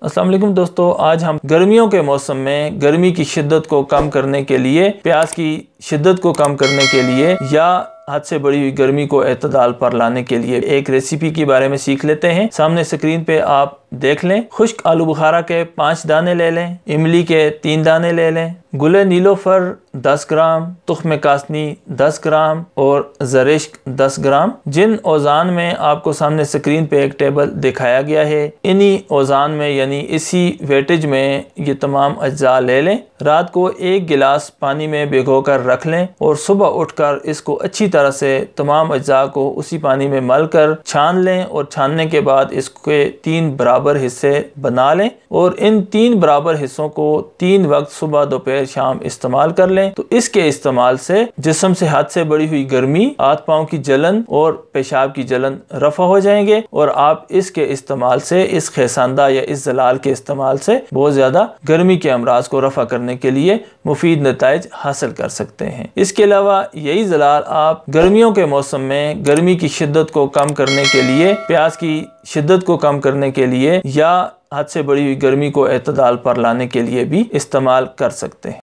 अस्सलाम वालेकुम दोस्तों, आज हम गर्मियों के मौसम में गर्मी की शिद्दत को कम करने के लिए, प्यास की शिद्दत को कम करने के लिए या हद से बढ़ी हुई गर्मी को एतदाल पर लाने के लिए एक रेसिपी के बारे में सीख लेते हैं। सामने स्क्रीन पे आप देख लें। खुश्क आलू बुखारा के 5 दाने ले लें, इमली के 3 दाने ले लें, गुले नीलोफर 10 ग्राम, तुख्म कासनी 10 ग्राम और ज़रिश्क 10 ग्राम। जिन औज़ान में आपको सामने स्क्रीन पे एक टेबल दिखाया गया है, इन्हीं औज़ान में यानी इसी वेटेज में ये तमाम अज्जा ले लें। रात को 1 गिलास पानी में भिगो कर रख लें और सुबह उठकर इसको अच्छी तरह से तमाम अज्जा को उसी पानी में मल कर छान लें और छानने के बाद इसके 3 बराबर हिस्से बना लें और इन 3 बराबर हिस्सों को 3 वक्त सुबह दोपहर शाम इस्तेमाल कर लें। तो इसके इस्तेमाल से जिस्म से हद से बढ़ी हुई गर्मी, हाथ पाँव की जलन और पेशाब की जलन रफा हो जाएंगे और आप इसके इस्तेमाल से, इस खेसांदा या इस जलाल के इस्तेमाल से बहुत ज़्यादा गर्मी के अमराज को रफा करने के लिए मुफीद नताइज हासिल कर सकते हैं। इसके अलावा यही जलाल आप गर्मियों के मौसम में गर्मी की शिद्दत को कम करने के लिए, प्यास की शिद्दत को कम करने के लिए या हद से बढ़ी हुई गर्मी को एतदाल पर लाने के लिए भी इस्तेमाल कर सकते हैं।